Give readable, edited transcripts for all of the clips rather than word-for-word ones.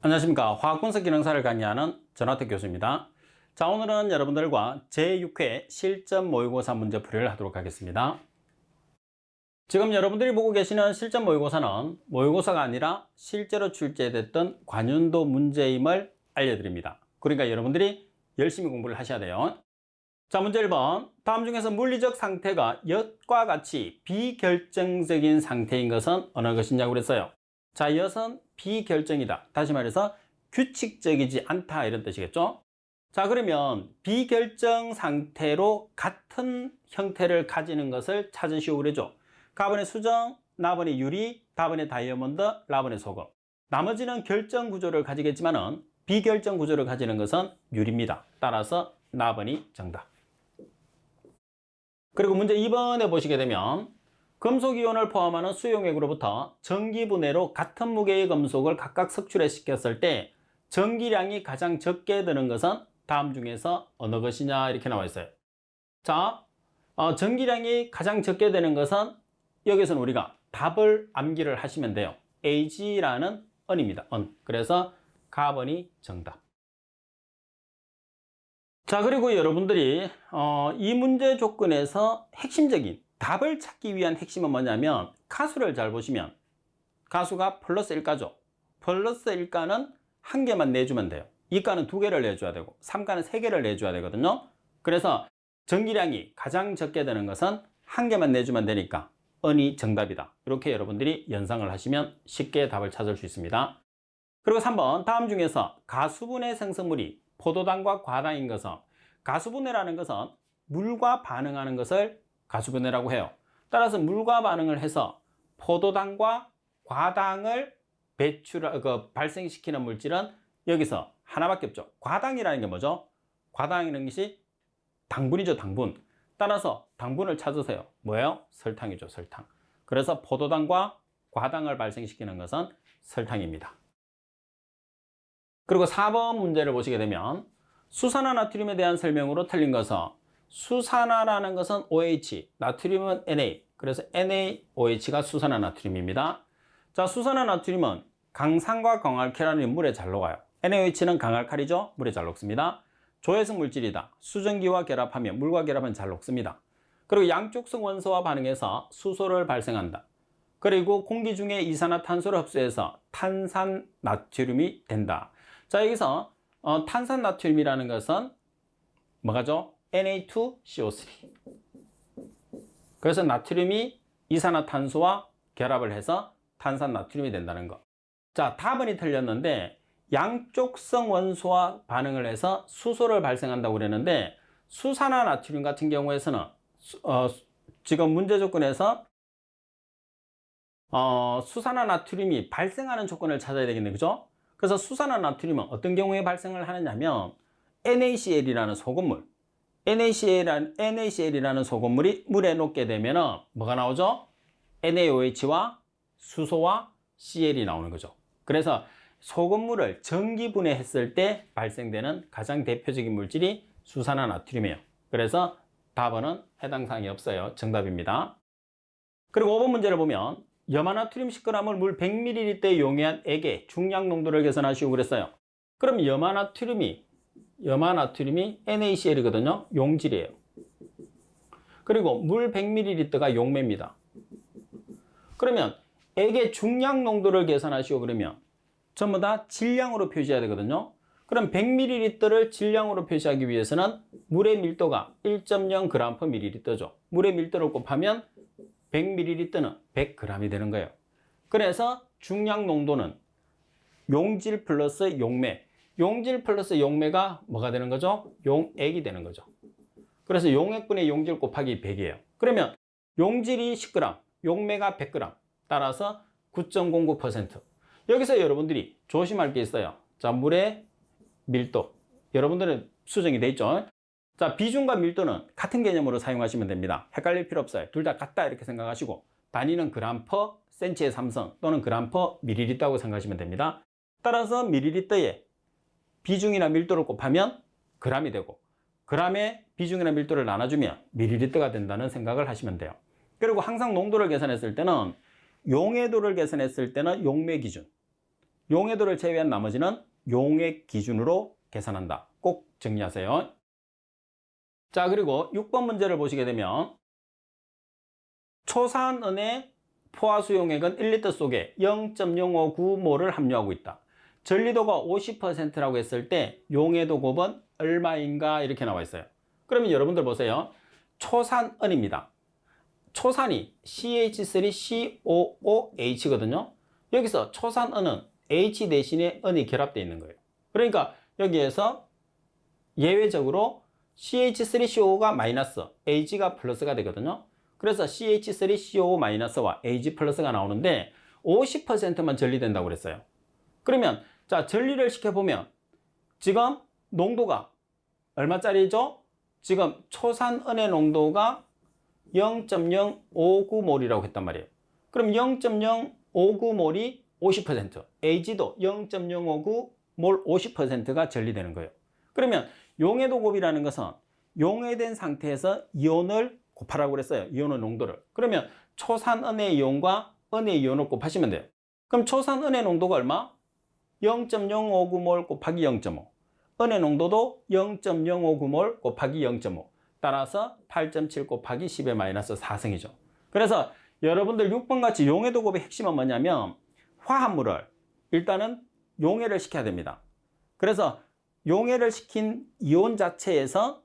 안녕하십니까. 화학분석 기능사를 강의하는 전화택 교수입니다. 자, 오늘은 여러분들과 제6회 실전 모의고사 문제풀이를 하도록 하겠습니다. 지금 여러분들이 보고 계시는 실전 모의고사는 모의고사가 아니라 실제로 출제됐던 관윤도 문제임을 알려드립니다. 그러니까 여러분들이 열심히 공부를 하셔야 돼요. 자, 문제 1번. 다음 중에서 물리적 상태가 엿과 같이 비결정적인 상태인 것은 어느 것이냐고 그랬어요. 자, 엿은 비결정이다. 다시 말해서 규칙적이지 않다 이런 뜻이겠죠. 자, 그러면 비결정 상태로 같은 형태를 가지는 것을 찾으시오 그러죠. 가번의 수정, 나번의 유리, 다번의 다이아몬드, 라번의 소금. 나머지는 결정 구조를 가지겠지만은 비결정 구조를 가지는 것은 유리입니다. 따라서 나번이 정답. 그리고 문제 2번에 보시게 되면 금속이온을 포함하는 수용액으로부터 전기분해로 같은 무게의 금속을 각각 석출해 시켰을 때 전기량이 가장 적게 드는 것은 다음 중에서 어느 것이냐 이렇게 나와 있어요. 자, 전기량이 가장 적게 되는 것은 여기서는 우리가 답을 암기를 하시면 돼요. Ag라는 언입니다. 언. 그래서 가번이 정답. 자, 그리고 여러분들이 이 문제 조건에서 핵심적인 답을 찾기 위한 핵심은 뭐냐면 가수를 잘 보시면 가수가 플러스 1가죠. 플러스 1가는 한 개만 내주면 돼요. 2가는 2개를 내줘야 되고 3가는 3개를 내줘야 되거든요. 그래서 전기량이 가장 적게 되는 것은 한 개만 내주면 되니까 언이 정답이다. 이렇게 여러분들이 연상을 하시면 쉽게 답을 찾을 수 있습니다. 그리고 3번 다음 중에서 가수분해 생성물이 포도당과 과당인 것은 가수분해라는 것은 물과 반응하는 것을 가수분해라고 해요. 따라서 물과 반응을 해서 포도당과 과당을 발생시키는 물질은 여기서 하나밖에 없죠. 과당이라는 게 뭐죠? 과당이라는 것이 당분이죠, 당분. 따라서 당분을 찾으세요. 뭐예요? 설탕이죠, 설탕. 그래서 포도당과 과당을 발생시키는 것은 설탕입니다. 그리고 4번 문제를 보시게 되면 수산화나트륨에 대한 설명으로 틀린 것은 수산화라는 것은 OH, 나트륨은 Na. 그래서 NaOH가 수산화나트륨입니다. 자, 수산화나트륨은 강산과 강알칼리는 물에 잘 녹아요. NaOH는 강알칼리죠? 물에 잘 녹습니다. 조해성 물질이다. 수증기와 결합하면 물과 결합은 잘 녹습니다. 그리고 양쪽성 원소와 반응해서 수소를 발생한다. 그리고 공기 중에 이산화탄소를 흡수해서 탄산나트륨이 된다. 자, 여기서 탄산나트륨이라는 것은 뭐가죠? Na2CO3. 그래서 나트륨이 이산화탄소와 결합을 해서 탄산나트륨이 된다는 것. 자, 답은이 틀렸는데 양쪽성 원소와 반응을 해서 수소를 발생한다고 그랬는데 수산화나트륨 같은 경우에서는 지금 문제 조건에서 수산화나트륨이 발생하는 조건을 찾아야 되겠네, 그죠? 그래서 수산화나트륨은 어떤 경우에 발생을 하느냐면 NaCl이라는 소금물, NaCl이라는 소금물이 물에 녹게 되면 뭐가 나오죠? NaOH와 수소와 Cl이 나오는 거죠. 그래서 소금물을 전기분해했을 때 발생되는 가장 대표적인 물질이 수산화나트륨이에요. 그래서 답은 해당 사항이 없어요. 정답입니다. 그리고 5번 문제를 보면 염화나트륨 10g을 물 100ml에 용해한 액의 중량 농도를 계산하시오 그랬어요. 그럼 염화나트륨이 NaCl이거든요. 용질이에요. 그리고 물 100ml가 용매입니다. 그러면 액의 중량 농도를 계산하시오 그러면 전부 다 질량으로 표시해야 되거든요. 그럼 100ml를 질량으로 표시하기 위해서는 물의 밀도가 1.0g/ml죠. 물의 밀도를 곱하면 100ml는 100g이 되는 거예요. 그래서 중량 농도는 용질 플러스 용매. 용질 플러스 용매가 뭐가 되는 거죠? 용액이 되는 거죠. 그래서 용액분의 용질 곱하기 100이에요. 그러면 용질이 10g, 용매가 100g. 따라서 9.09%. 여기서 여러분들이 조심할 게 있어요. 자, 물의 밀도. 여러분들은 수정이 돼 있죠? 자, 비중과 밀도는 같은 개념으로 사용하시면 됩니다. 헷갈릴 필요 없어요. 둘 다 같다 이렇게 생각하시고 단위는 그램 퍼 센치의 삼성 또는 그램 퍼 밀리리터라고 생각하시면 됩니다. 따라서 밀리리터에 비중이나 밀도를 곱하면 그램이 되고 그램의 비중이나 밀도를 나눠주면 밀리리터가 된다는 생각을 하시면 돼요. 그리고 항상 농도를 계산했을 때는 용해도를 계산했을 때는 용매 기준, 용해도를 제외한 나머지는 용액 기준으로 계산한다. 꼭 정리하세요. 자, 그리고 6번 문제를 보시게 되면 초산은의 포화수 용액은 1리터 속에 0.059몰을 함유하고 있다. 전리도가 50%라고 했을 때 용해도 곱은 얼마인가 이렇게 나와 있어요. 그러면 여러분들 보세요. 초산은입니다. 초산이 CH3COOH거든요. 여기서 초산은은 H 대신에 은이 결합되어 있는 거예요. 그러니까 여기에서 예외적으로 CH3CO가 마이너스, H가 플러스가 되거든요. 그래서 CH3CO 마이너스와 Ag 플러스가 나오는데 50%만 전리된다고 그랬어요. 그러면 자, 전리를 시켜보면 지금 농도가 얼마짜리죠? 지금 초산은의 농도가 0.059몰이라고 했단 말이에요. 그럼 0.059몰이 50%, Ag도 0.059몰 50%가 전리되는 거예요. 그러면 용해도 곱이라는 것은 용해된 상태에서 이온을 곱하라고 그랬어요. 이온의 농도를. 그러면 초산은의 이온과 은의 이온을 곱하시면 돼요. 그럼 초산은의 농도가 얼마? 0.059몰 곱하기 0.5. 은의 농도도 0.059몰 곱하기 0.5. 따라서 8.7 곱하기 10의 마이너스 4승이죠. 그래서 여러분들 6번 같이 용해도 곱의 핵심은 뭐냐면 화합물을 일단은 용해를 시켜야 됩니다. 그래서 용해를 시킨 이온 자체에서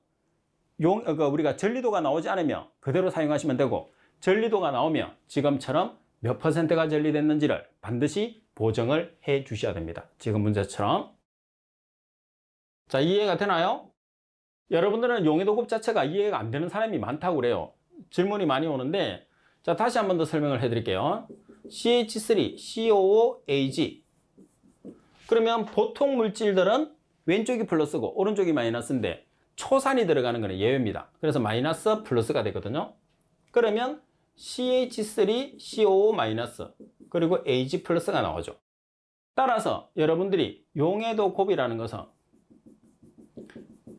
우리가 전리도가 나오지 않으면 그대로 사용하시면 되고, 전리도가 나오면 지금처럼 몇 %가 전리됐는지를 반드시 보정을 해 주셔야 됩니다. 지금 문제처럼. 자, 이해가 되나요? 여러분들은 용해도 곱 자체가 이해가 안 되는 사람이 많다고 그래요. 질문이 많이 오는데, 자, 다시 한 번 더 설명을 해 드릴게요. CH3COOAG. 그러면 보통 물질들은 왼쪽이 플러스고 오른쪽이 마이너스인데 초산이 들어가는 것은 예외입니다. 그래서 마이너스 플러스가 되거든요. 그러면 CH3COO 마이너스 그리고 AG 플러스가 나오죠. 따라서 여러분들이 용해도 곱이라는 것은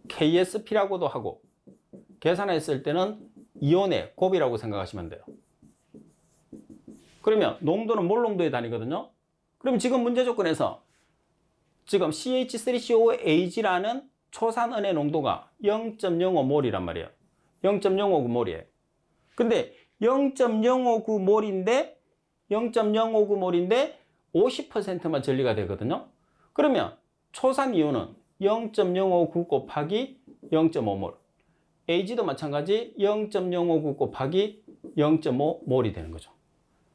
KSP라고도 하고 계산했을 때는 이온의 곱이라고 생각하시면 돼요. 그러면 농도는 몰 농도의 단위거든요. 그럼 지금 문제 조건에서 지금 CH3COAG라는 초산은의 농도가 0.05몰이란 말이에요. 0.059몰이에요. 근데 0.059몰인데 50%만 전리가 되거든요. 그러면 초산 이온은 0.059 곱하기 0.5몰. AG도 마찬가지 0.059 곱하기 0.5몰이 되는 거죠.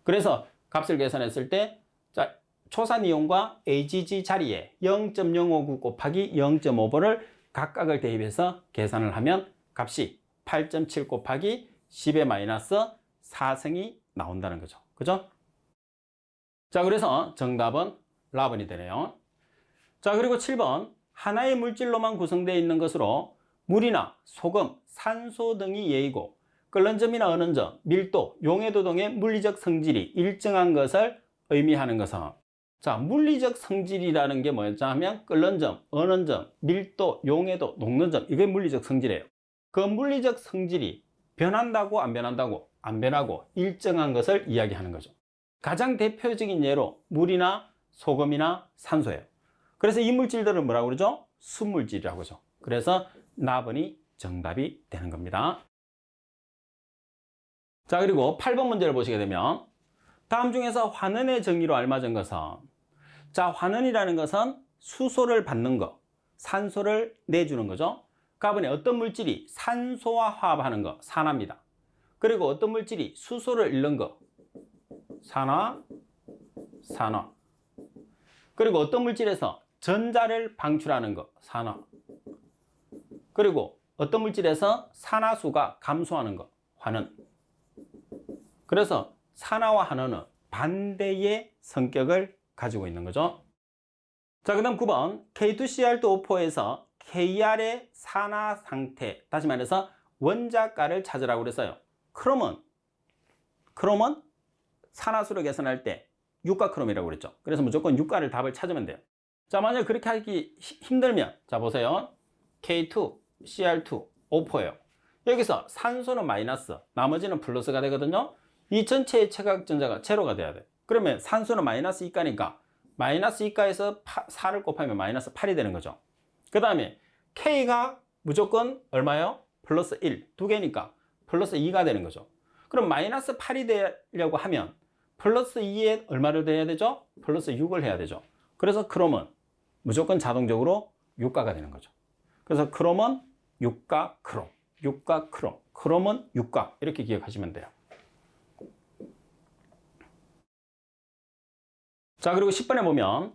그래서 값을 계산했을 때 자, 초산 이온과 AGG 자리에 0.059 곱하기 0.5몰을 각각을 대입해서 계산을 하면 값이 8.7 곱하기 10의 마이너스 4승이 나온다는 거죠. 그죠? 자, 그래서 정답은 라번이 되네요. 자, 그리고 7번. 하나의 물질로만 구성되어 있는 것으로 물이나 소금, 산소 등이 예이고 끓는 점이나 어는 점, 밀도, 용해도 등의 물리적 성질이 일정한 것을 의미하는 것은, 자, 물리적 성질이라는 게 뭐였냐면 끓는 점, 어는 점, 밀도, 용해도, 녹는 점, 이게 물리적 성질이에요. 그 물리적 성질이 변한다고 안 변한다고? 안 변하고 일정한 것을 이야기하는 거죠. 가장 대표적인 예로 물이나 소금이나 산소예요. 그래서 이 물질들은 뭐라고 그러죠? 수물질이라고 하죠. 그래서 나번이 정답이 되는 겁니다. 자, 그리고 8번 문제를 보시게 되면 다음 중에서 환원의 정의로 알맞은 것은, 자, 환원이라는 것은 수소를 받는 거, 산소를 내주는 거죠. 가번에 어떤 물질이 산소와 화합하는 거, 산화입니다. 그리고 어떤 물질이 수소를 잃는 거, 산화. 그리고 어떤 물질에서 전자를 방출하는 거, 산화. 그리고 어떤 물질에서 산화수가 감소하는 거, 환원. 그래서 산화와 환원은 반대의 성격을 가지고 있는 거죠. 자, 그 다음 9번. K2CR2O4에서 KR의 산화 상태, 다시 말해서 원자가를 찾으라고 그랬어요. 크롬은 산화수를 계산할 때 유가 크롬이라고 그랬죠. 그래서 무조건 유가를 답을 찾으면 돼요. 자, 만약 그렇게 하기 힘들면, 자, 보세요. K2CR2O4예요. 여기서 산소는 마이너스, 나머지는 플러스가 되거든요. 이 전체의 최각전자가 제로가 돼야 돼. 그러면 산소는 마이너스 이가니까 마이너스 2가에서 4를 곱하면 마이너스 8이 되는 거죠. 그 다음에 K가 무조건 얼마요? 플러스 1, 두 개니까 플러스 2가 되는 거죠. 그럼 마이너스 8이 되려고 하면 플러스 2에 얼마를 더해야 되죠? 플러스 6을 해야 되죠. 그래서 크롬은 무조건 자동적으로 6가가 되는 거죠. 그래서 크롬은 6가 크롬, 6가 크롬, 크롬은 6가 이렇게 기억하시면 돼요. 자, 그리고 10번에 보면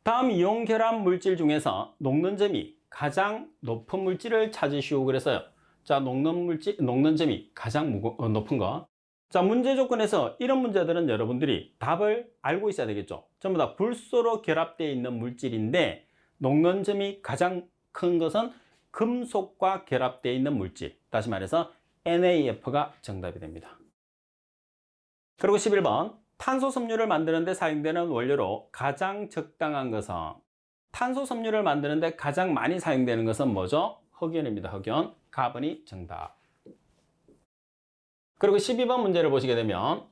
다음 이온 결합 물질 중에서 녹는 점이 가장 높은 물질을 찾으시오 그랬어요. 자, 녹는 점이 가장 높은 거. 자, 문제 조건에서 이런 문제들은 여러분들이 답을 알고 있어야 되겠죠. 전부 다 불소로 결합되어 있는 물질인데 녹는 점이 가장 큰 것은 금속과 결합되어 있는 물질. 다시 말해서 NaF가 정답이 됩니다. 그리고 11번 탄소 섬유를 만드는 데 사용되는 원료로 가장 적당한 것은, 탄소 섬유를 만드는 데 가장 많이 사용되는 것은 뭐죠? 흑연입니다. 흑연. 가번이 정답. 그리고 12번 문제를 보시게 되면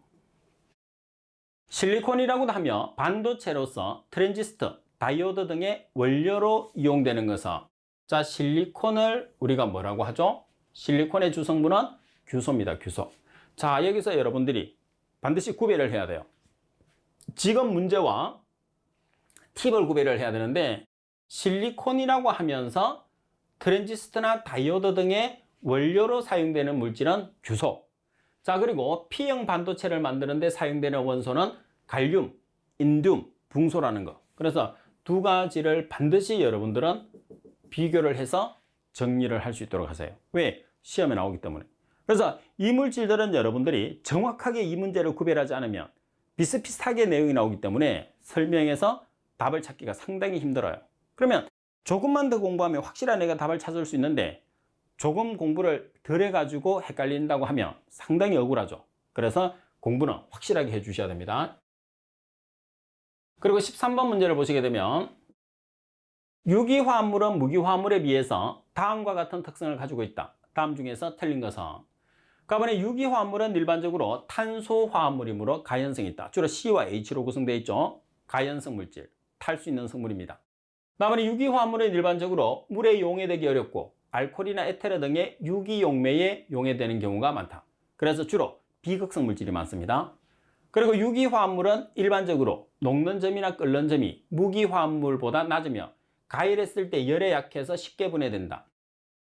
실리콘이라고도 하며 반도체로서 트랜지스터, 다이오드 등의 원료로 이용되는 것은, 자, 실리콘을 우리가 뭐라고 하죠? 실리콘의 주성분은 규소입니다. 규소. 자, 여기서 여러분들이 반드시 구별을 해야 돼요. 지금 문제와 팁을 구별을 해야 되는데, 실리콘이라고 하면서 트랜지스터나 다이오드 등의 원료로 사용되는 물질은 규소. 자, 그리고 P형 반도체를 만드는 데 사용되는 원소는 갈륨, 인듐, 붕소라는 거. 그래서 두 가지를 반드시 여러분들은 비교를 해서 정리를 할 수 있도록 하세요. 왜? 시험에 나오기 때문에. 그래서 이 물질들은 여러분들이 정확하게 이 문제를 구별하지 않으면 비슷비슷하게 내용이 나오기 때문에 설명에서 답을 찾기가 상당히 힘들어요. 그러면 조금만 더 공부하면 확실한 내가 답을 찾을 수 있는데 조금 공부를 덜 해가지고 헷갈린다고 하면 상당히 억울하죠. 그래서 공부는 확실하게 해주셔야 됩니다. 그리고 13번 문제를 보시게 되면 유기화합물은 무기화합물에 비해서 다음과 같은 특성을 가지고 있다. 다음 중에서 틀린 것은, 그러면 유기화합물은 일반적으로 탄소화합물이므로 가연성이 있다. 주로 C와 H로 구성되어 있죠. 가연성 물질, 탈 수 있는 성물입니다. 다음에 유기화합물은 일반적으로 물에 용해되기 어렵고 알코올이나 에테르 등의 유기용매에 용해되는 경우가 많다. 그래서 주로 비극성 물질이 많습니다. 그리고 유기화합물은 일반적으로 녹는 점이나 끓는 점이 무기화합물보다 낮으며 가열했을 때 열에 약해서 쉽게 분해된다.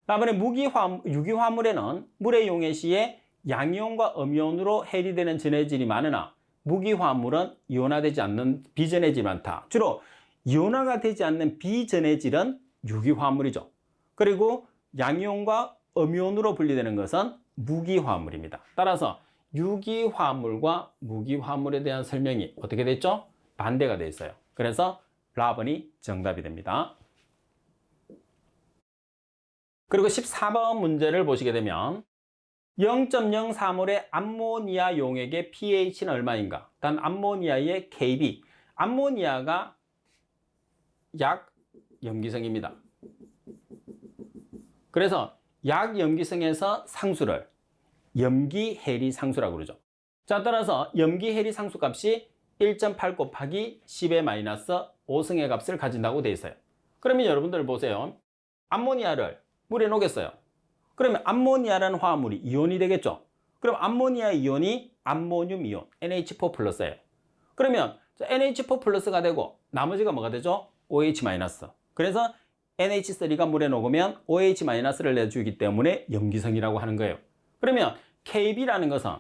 다음에 유기화합물에는 물의 용해 시에 양이온과 음이온으로 해리되는 전해질이 많으나 무기화합물은 이온화되지 않는 비전해질이 많다. 주로 이온화가 되지 않는 비전해질은 유기화합물이죠. 그리고 양이온과 음이온으로 분리되는 것은 무기화합물입니다. 따라서 유기화합물과 무기화합물에 대한 설명이 어떻게 됐죠? 반대가 되어 있어요. 그래서 라번이 정답이 됩니다. 그리고 14번 문제를 보시게 되면 0.04몰의 암모니아 용액의 pH는 얼마인가? 단 암모니아의 KB. 암모니아가 약염기성입니다. 그래서 약염기성에서 상수를 염기해리 상수라고 그러죠. 자, 따라서 염기해리 상수 값이 1.8 곱하기 10의 마이너스 5승의 값을 가진다고 되어 있어요. 그러면 여러분들 보세요. 암모니아를 물에 녹였어요. 그러면 암모니아라는 화합물이 이온이 되겠죠. 그럼 암모니아 이온이 암모늄 이온 NH4 플러스예요. 그러면 NH4 플러스가 되고 나머지가 뭐가 되죠? OH 마이너스. 그래서 NH3가 물에 녹으면 OH 마이너스를 내주기 때문에 염기성이라고 하는 거예요. 그러면 K라는 것은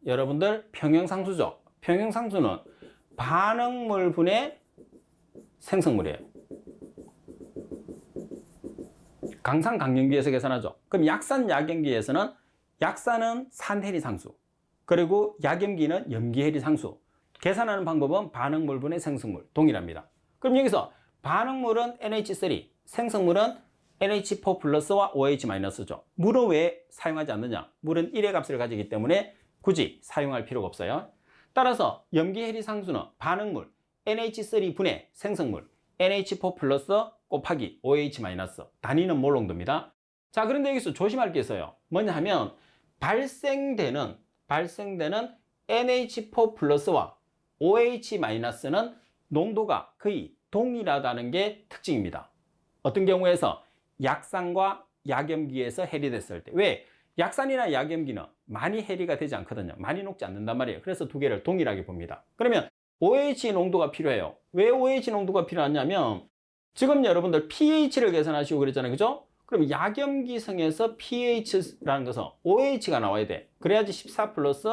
여러분들 평형상수죠. 평형상수는 반응물 분의 생성물이에요. 강산 강염기에서 계산하죠. 그럼 약산 약염기에서는 약산은 산해리 상수, 그리고 약염기는 염기해리 상수. 계산하는 방법은 반응물 분의 생성물 동일합니다. 그럼 여기서 반응물은 NH3, 생성물은 NH4 플러스와 OH 마이너스죠. 물은 왜 사용하지 않느냐? 물은 1의 값을 가지기 때문에 굳이 사용할 필요가 없어요. 따라서 염기해리 상수는 반응물 NH3 분의 생성물 NH4 플러스 곱하기 OH 마이너스, 단위는 몰 농도입니다. 자, 그런데 여기서 조심할 게 있어요. 뭐냐 하면 발생되는 NH4 플러스와 OH-는 농도가 거의 동일하다는 게 특징입니다. 어떤 경우에서 약산과 약염기에서 해리됐을 때. 왜? 약산이나 약염기는 많이 해리가 되지 않거든요. 많이 녹지 않는단 말이에요. 그래서 두 개를 동일하게 봅니다. 그러면 OH 농도가 필요해요. 왜 OH 농도가 필요하냐면 지금 여러분들 pH를 계산하시고 그랬잖아요. 그죠? 그럼 약염기성에서 pH라는 것은 OH가 나와야 돼. 그래야지 14 플러스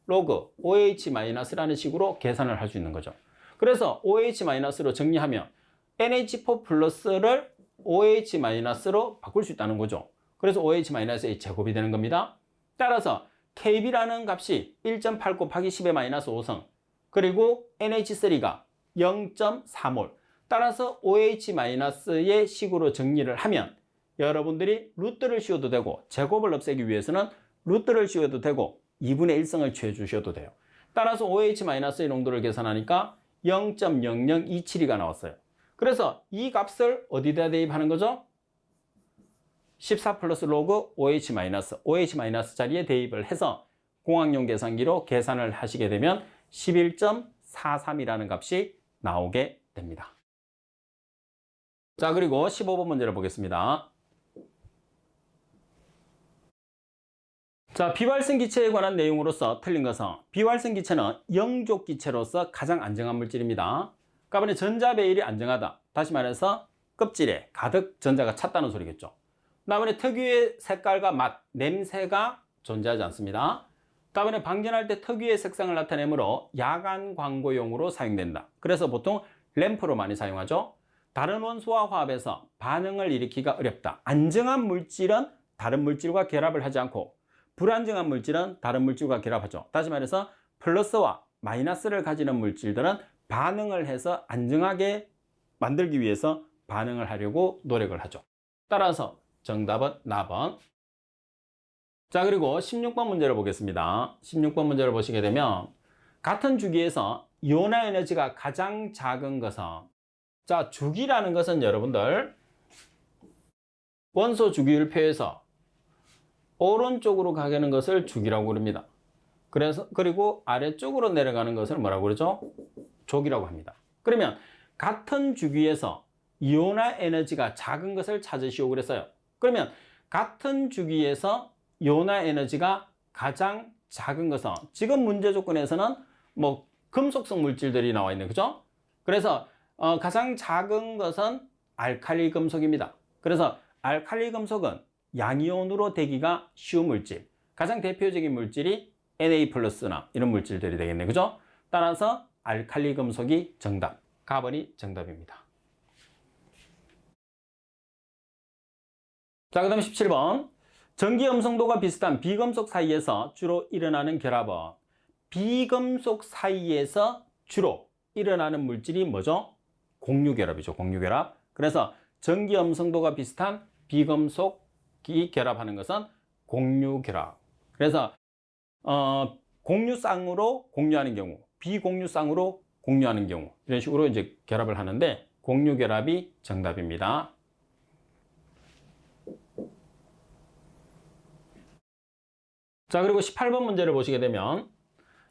로그 OH-라는 식으로 계산을 할 수 있는 거죠. 그래서 OH-로 정리하면 NH4 플러스를 OH-로 바꿀 수 있다는 거죠. 그래서 OH-의 제곱이 되는 겁니다. 따라서 KB라는 값이 1.8 곱하기 10의 -5성 그리고 NH3가 0.4몰 따라서 OH-의 식으로 정리를 하면 여러분들이 루트를 씌워도 되고 제곱을 없애기 위해서는 루트를 씌워도 되고 2분의 1성을 취해 주셔도 돼요. 따라서 OH-의 농도를 계산하니까 0.0027가 나왔어요. 그래서 이 값을 어디다 대입하는 거죠? 14 플러스 로그 OH- 자리에 대입을 해서 공학용 계산기로 계산을 하시게 되면 11.43이라는 값이 나오게 됩니다. 자, 그리고 15번 문제를 보겠습니다. 자, 비활성 기체에 관한 내용으로서 틀린 것은 비활성 기체는 영족 기체로서 가장 안정한 물질입니다. 그러니까 전자 배율이 안정하다. 다시 말해서 껍질에 가득 전자가 찼다는 소리겠죠. 다음에 특유의 색깔과 맛, 냄새가 존재하지 않습니다. 다음에 방전할 때 특유의 색상을 나타내므로 야간 광고용으로 사용된다. 그래서 보통 램프로 많이 사용하죠. 다른 원소와 화합해서 반응을 일으키기가 어렵다. 안정한 물질은 다른 물질과 결합을 하지 않고 불안정한 물질은 다른 물질과 결합하죠. 다시 말해서 플러스와 마이너스를 가지는 물질들은 반응을 해서 안정하게 만들기 위해서 반응을 하려고 노력을 하죠. 따라서 정답은 나번. 자, 그리고 16번 문제를 보겠습니다. 16번 문제를 보시게 되면 같은 주기에서 이온화 에너지가 가장 작은 것은 자, 주기라는 것은 여러분들 원소 주기율표에서 오른쪽으로 가는 것을 주기라고 그럽니다. 그리고 아래쪽으로 내려가는 것을 뭐라고 그러죠? 족이라고 합니다. 그러면 같은 주기에서 이온화 에너지가 작은 것을 찾으시오 그랬어요. 그러면 같은 주기에서 이온화 에너지가 가장 작은 것은 지금 문제 조건에서는 뭐 금속성 물질들이 나와 있는 거죠. 그래서 가장 작은 것은 알칼리 금속입니다. 그래서 알칼리 금속은 양이온으로 되기가 쉬운 물질. 가장 대표적인 물질이 Na+나 이런 물질들이 되겠네. 그죠? 따라서 알칼리 금속이 정답. 가번이 정답입니다. 자, 그 다음 17번. 전기 음성도가 비슷한 비금속 사이에서 주로 일어나는 결합은 비금속 사이에서 주로 일어나는 물질이 뭐죠? 공유결합이죠. 공유결합. 그래서 전기 음성도가 비슷한 비금속이 결합하는 것은 공유결합. 그래서 공유쌍으로 공유하는 경우, 비공유쌍으로 공유하는 경우 이런 식으로 이제 결합을 하는데 공유결합이 정답입니다. 자, 그리고 18번 문제를 보시게 되면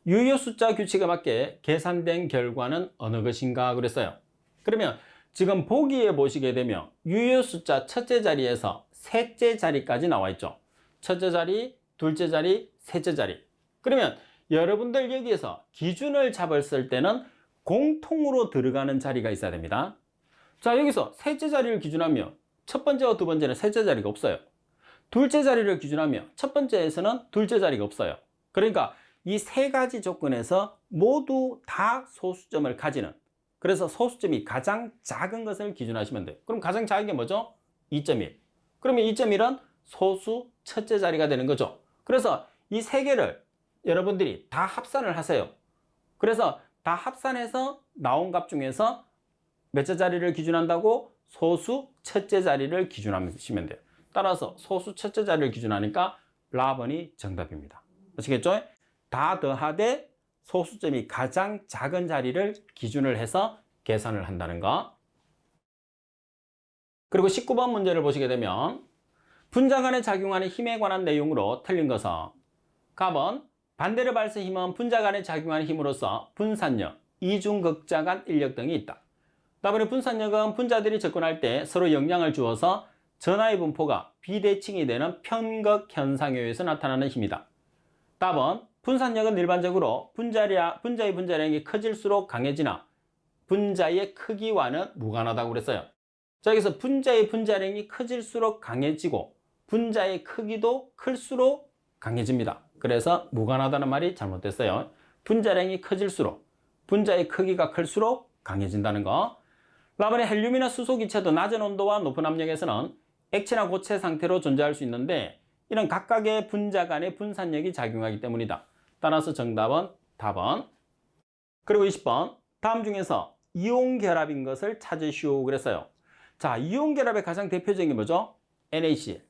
유효 숫자 규칙에 맞게 계산된 결과는 어느 것인가 그랬어요. 그러면 지금 보기에 보시게 되면 유효 숫자 첫째 자리에서 셋째 자리까지 나와 있죠. 첫째 자리, 둘째 자리, 셋째 자리. 그러면 여러분들 여기에서 기준을 잡았을 때는 공통으로 들어가는 자리가 있어야 됩니다. 자, 여기서 셋째 자리를 기준하며 첫 번째와 두 번째는 셋째 자리가 없어요. 둘째 자리를 기준하며 첫 번째에서는 둘째 자리가 없어요. 그러니까 이 세 가지 조건에서 모두 다 소수점을 가지는, 그래서 소수점이 가장 작은 것을 기준하시면 돼요. 그럼 가장 작은 게 뭐죠? 2.1. 그러면 2.1은 소수 첫째 자리가 되는 거죠. 그래서 이 세 개를 여러분들이 다 합산을 하세요. 그래서 다 합산해서 나온 값 중에서 몇째 자리를 기준한다고? 소수 첫째 자리를 기준하시면 돼요. 따라서 소수 첫째 자리를 기준하니까 라번이 정답입니다. 아시겠죠? 다 더하되 소수점이 가장 작은 자리를 기준을 해서 계산을 한다는 거. 그리고 19번 문제를 보시게 되면 분자 간에 작용하는 힘에 관한 내용으로 틀린 것은 가번 반대로 발생 힘은 분자 간에 작용하는 힘으로서 분산력, 이중극자 간 인력 등이 있다. 답변의 분산력은 분자들이 접근할 때 서로 영향을 주어서 전하의 분포가 비대칭이 되는 편극 현상에 의해서 나타나는 힘이다. 답은 분산력은 일반적으로 분자의 분자량이 커질수록 강해지나 분자의 크기와는 무관하다고 그랬어요. 자, 여기서 분자의 분자량이 커질수록 강해지고 분자의 크기도 클수록 강해집니다. 그래서 무관하다는 말이 잘못됐어요. 분자량이 커질수록 분자의 크기가 클수록 강해진다는 거. 라반의 헬륨이나 수소기체도 낮은 온도와 높은 압력에서는 액체나 고체 상태로 존재할 수 있는데 이런 각각의 분자 간의 분산력이 작용하기 때문이다. 따라서 정답은 답은. 그리고 20번 다음 중에서 이온 결합인 것을 찾으시오 그랬어요. 자, 이온 결합의 가장 대표적인 게 뭐죠? NaCl.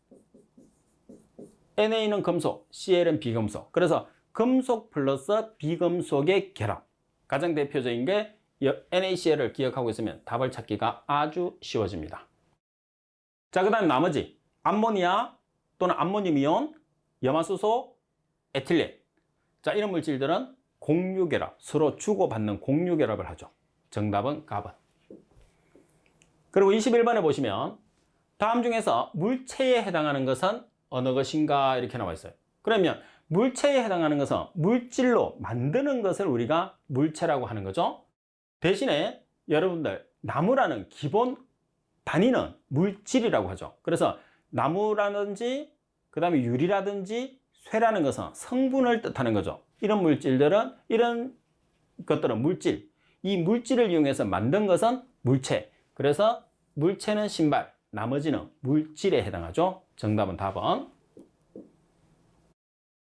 Na는 금속, Cl은 비금속. 그래서 금속 플러스 비금속의 결합. 가장 대표적인 게 NaCl을 기억하고 있으면 답을 찾기가 아주 쉬워집니다. 자, 그 다음 나머지 암모니아 또는 암모늄이온, 염화수소, 에틸렌. 자, 이런 물질들은 공유결합, 서로 주고받는 공유결합을 하죠. 정답은 가번. 그리고 21번에 보시면 다음 중에서 물체에 해당하는 것은 어느 것인가 이렇게 나와 있어요. 그러면 물체에 해당하는 것은 물질로 만드는 것을 우리가 물체라고 하는 거죠. 대신에 여러분들 나무라는 기본 단위는 물질이라고 하죠. 그래서 나무라든지 그 다음에 유리라든지 쇠라는 것은 성분을 뜻하는 거죠. 이런 물질들은 이런 것들은 물질. 이 물질을 이용해서 만든 것은 물체. 그래서 물체는 신발, 나머지는 물질에 해당하죠. 정답은 답은.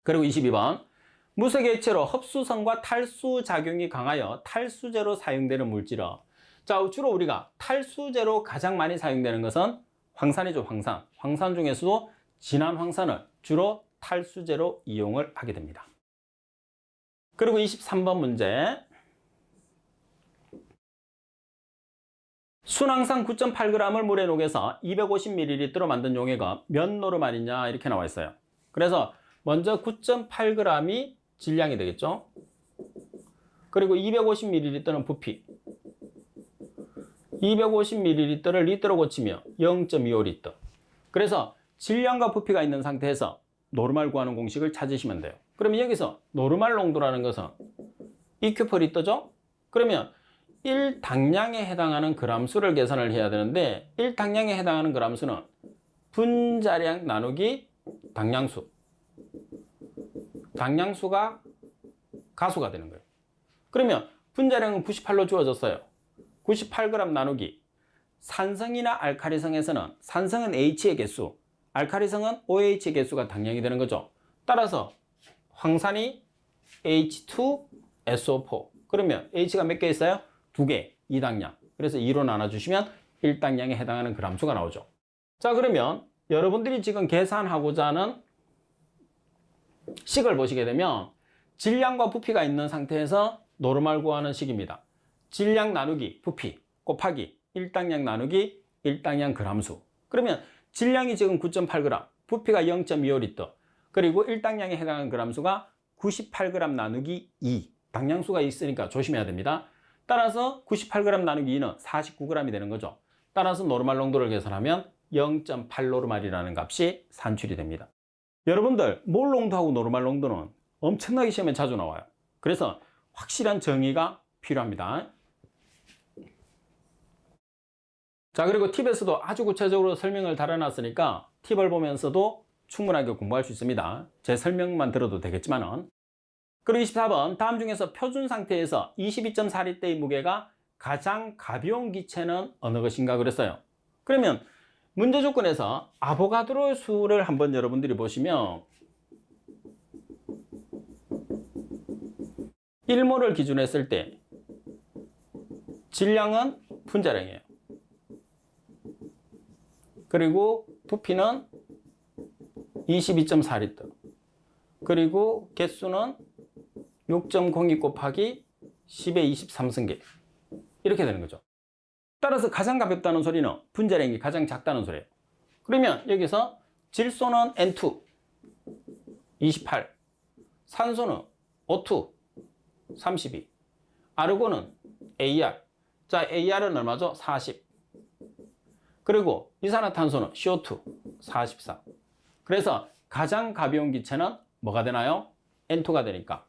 그리고 22번 무색 액체로 흡수성과 탈수 작용이 강하여 탈수제로 사용되는 물질은. 자, 주로 우리가 탈수제로 가장 많이 사용되는 것은 황산이죠. 황산. 황산 중에서도 진한 황산을 주로 탈수제로 이용을 하게 됩니다. 그리고 23번 문제. 순황산 9.8g을 물에 녹여서 250ml로 만든 용액은 몇 노르말이냐 이렇게 나와 있어요. 그래서 먼저 9.8g이 질량이 되겠죠. 그리고 250ml는 부피. 250ml를 리터로 고치면 0.25리터. 그래서 질량과 부피가 있는 상태에서 노르말 구하는 공식을 찾으시면 돼요. 그러면 여기서 노르말 농도라는 것은 EQ/리터죠. 그러면 1당량에 해당하는 그람수를 계산을 해야 되는데 1당량에 해당하는 그람수는 분자량 나누기 당량수. 당량수가 가수가 되는 거예요. 그러면 분자량은 98로 주어졌어요. 98g 나누기 산성이나 알카리성에서는 산성은 H의 개수, 알카리성은 OH의 개수가 당량이 되는 거죠. 따라서 황산이 H2SO4. 그러면 H가 몇 개 있어요? 2개, 2당량. 그래서 2로 나눠주시면 1당량에 해당하는 그람수가 나오죠. 자, 그러면 여러분들이 지금 계산하고자 하는 식을 보시게 되면 질량과 부피가 있는 상태에서 노르말 구하는 식입니다. 질량 나누기 부피 곱하기 1당량 나누기 1당량 그람수. 그러면 질량이 지금 9.8g, 부피가 0.25리터, 그리고 1당량에 해당하는 그람수가 98g 나누기 2. 당량수가 있으니까 조심해야 됩니다. 따라서 98g 나누기 2는 49g이 되는 거죠. 따라서 노르말 농도를 계산하면 0.8노르말이라는 값이 산출이 됩니다. 여러분들 몰 농도하고 노르말 농도는 엄청나게 시험에 자주 나와요. 그래서 확실한 정의가 필요합니다. 자, 그리고 팁에서도 아주 구체적으로 설명을 달아놨으니까 팁을 보면서도 충분하게 공부할 수 있습니다. 제 설명만 들어도 되겠지만은. 그리고 24번 다음 중에서 표준 상태에서 22.4리터의 무게가 가장 가벼운 기체는 어느 것인가 그랬어요. 그러면 문제 조건에서 아보가드로 수를 한번 여러분들이 보시면 1몰을 기준으로 했을 때 질량은 분자량이에요. 그리고 부피는 22.4리터. 그리고 개수는 6.02 곱하기 10의 23승계. 이렇게 되는 거죠. 따라서 가장 가볍다는 소리는 분자량이 가장 작다는 소리예요. 그러면 여기서 질소는 N2 28, 산소는 O2 32, 아르곤은 AR. 자, AR은 얼마죠? 40. 그리고 이산화탄소는 CO2 44. 그래서 가장 가벼운 기체는 뭐가 되나요? N2가 되니까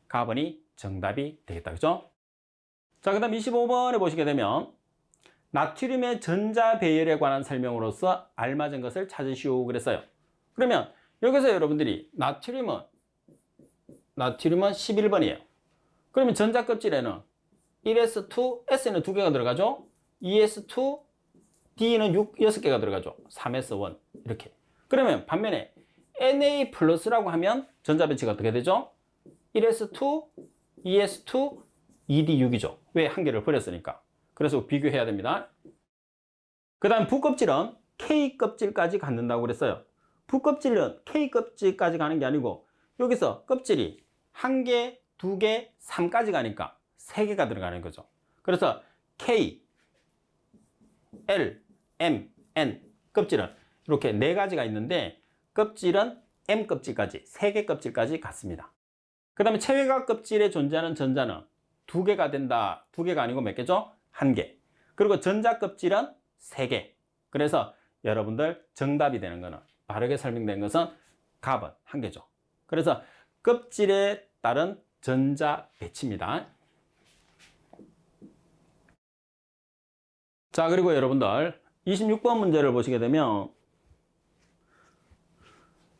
가번이 정답이 되겠다. 그죠? 자, 그 다음 25번에 보시게 되면 나트륨의 전자 배열에 관한 설명으로서 알맞은 것을 찾으시오 그랬어요. 그러면 여기서 여러분들이 나트륨은 11번이에요. 그러면 전자 껍질에는 1s2, S는 2개가 들어가죠. 2s2, D는 6개가 들어가죠. 3s1 이렇게. 그러면 반면에 Na 플러스라고 하면 전자 배치가 어떻게 되죠? 1s2, 2s2, 2d6이죠. 왜? 한 개를 버렸으니까. 그래서 비교해야 됩니다. 그 다음 V껍질은 K껍질까지 갖는다고 그랬어요. V껍질은 K껍질까지 가는 게 아니고 여기서 껍질이 1개, 2개, 3까지 가니까 3개가 들어가는 거죠. 그래서 K, L, M, N 껍질은 이렇게 4가지가 있는데 껍질은 M 껍질까지 3개 껍질까지 같습니다. 그 다음에 체외각 껍질에 존재하는 전자는 2개가 된다. 2개가 아니고 몇 개죠? 1개. 그리고 전자 껍질은 3개. 그래서 여러분들 정답이 되는 거는 바르게 설명된 것은 갑은 1개죠. 그래서 껍질에 따른 전자 배치입니다. 자, 그리고 여러분들 26번 문제를 보시게 되면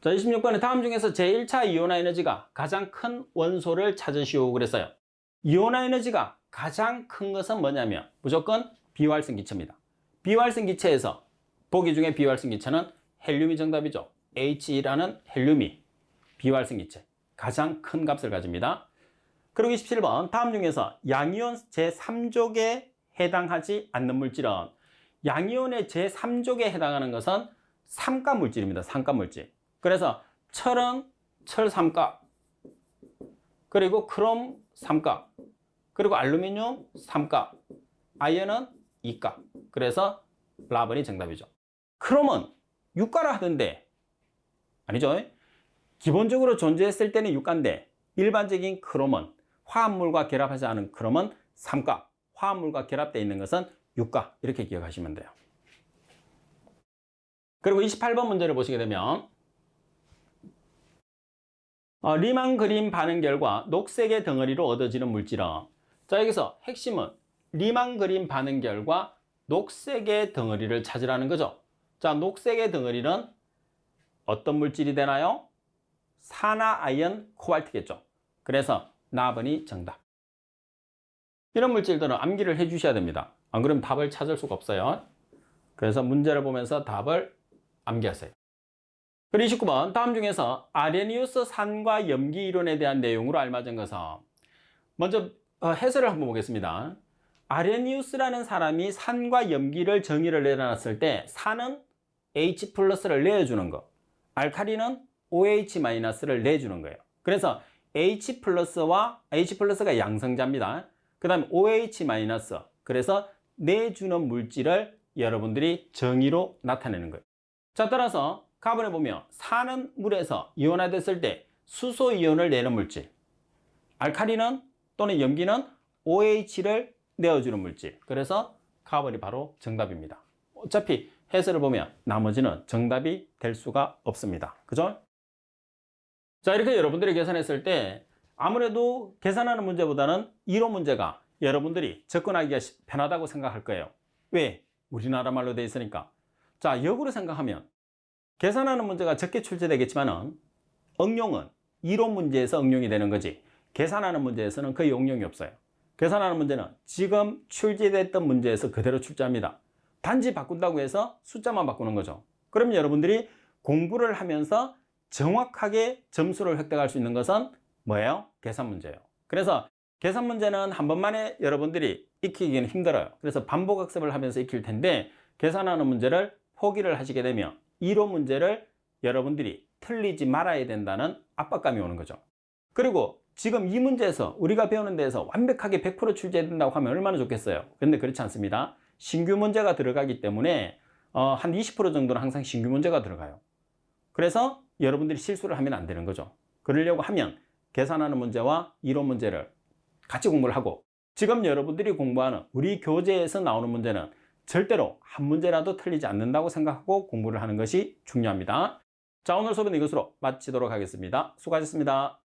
자, 26번에 다음 중에서 제1차 이온화 에너지가 가장 큰 원소를 찾으시오 그랬어요. 이온화 에너지가 가장 큰 것은 뭐냐면 무조건 비활성 기체입니다. 비활성 기체에서 보기 중에 비활성 기체는 헬륨이 정답이죠. H라는 헬륨이 비활성 기체 가장 큰 값을 가집니다. 그리고 27번 다음 중에서 양이온 제3족에 해당하지 않는 물질은 양이온의 제3족에 해당하는 것은 삼가 물질입니다. 삼가 물질. 그래서 철은 철 3가, 그리고 크롬 3가, 그리고 알루미늄 3가, 아연은 2가. 그래서 라번이 정답이죠. 크롬은 6가라 하던데 아니죠. 기본적으로 존재했을 때는 6가인데 일반적인 크롬은 화합물과 결합하지 않은 크롬은 3가, 화합물과 결합되어 있는 것은 6가 이렇게 기억하시면 돼요. 그리고 28번 문제를 보시게 되면 리만 그린 반응 결과 녹색의 덩어리로 얻어지는 물질은 자, 여기서 핵심은 리만 그린 반응 결과 녹색의 덩어리를 찾으라는 거죠. 자, 녹색의 덩어리는 어떤 물질이 되나요? 산화 아연 코발트겠죠. 그래서 나번이 정답. 이런 물질들은 암기를 해 주셔야 됩니다. 안 그러면 답을 찾을 수가 없어요. 그래서 문제를 보면서 답을 암기하세요. 그리고 29번 다음 중에서 아레니우스 산과 염기 이론에 대한 내용으로 알맞은 것은 먼저 해설을 한번 보겠습니다. 아레니우스라는 사람이 산과 염기를 정의를 내려놨을 때 산은 H 플러스를 내주는 거, 알칼리는 OH 마이너스를 내주는 거예요. 그래서 H 플러스가 양성자입니다. 그 다음에 OH 마이너스, 그래서 내주는 물질을 여러분들이 정의로 나타내는 거예요. 자, 따라서 가번에 보면 산은 물에서 이온화됐을 때 수소 이온을 내는 물질, 알칼리는 또는 염기는 OH를 내어주는 물질. 그래서 가번이 바로 정답입니다. 어차피 해설을 보면 나머지는 정답이 될 수가 없습니다. 그죠? 자, 이렇게 여러분들이 계산했을 때 아무래도 계산하는 문제보다는 이론 문제가 여러분들이 접근하기가 편하다고 생각할 거예요. 왜? 우리나라 말로 되어 있으니까. 자, 역으로 생각하면 계산하는 문제가 적게 출제되겠지만은 응용은 이론 문제에서 응용이 되는 거지 계산하는 문제에서는 거의 응용이 없어요. 계산하는 문제는 지금 출제됐던 문제에서 그대로 출제합니다. 단지 바꾼다고 해서 숫자만 바꾸는 거죠. 그럼 여러분들이 공부를 하면서 정확하게 점수를 획득할 수 있는 것은 뭐예요? 계산 문제예요. 그래서 계산 문제는 한 번만에 여러분들이 익히기는 힘들어요. 그래서 반복 학습을 하면서 익힐 텐데 계산하는 문제를 포기를 하시게 되면 이론 문제를 여러분들이 틀리지 말아야 된다는 압박감이 오는 거죠. 그리고 지금 이 문제에서 우리가 배우는 데에서 완벽하게 100% 출제된다고 하면 얼마나 좋겠어요. 그런데 그렇지 않습니다. 신규 문제가 들어가기 때문에 한 20% 정도는 항상 신규 문제가 들어가요. 그래서 여러분들이 실수를 하면 안 되는 거죠. 그러려고 하면 계산하는 문제와 이론 문제를 같이 공부를 하고 지금 여러분들이 공부하는 우리 교재에서 나오는 문제는 절대로 한 문제라도 틀리지 않는다고 생각하고 공부를 하는 것이 중요합니다. 자, 오늘 수업은 이것으로 마치도록 하겠습니다. 수고하셨습니다.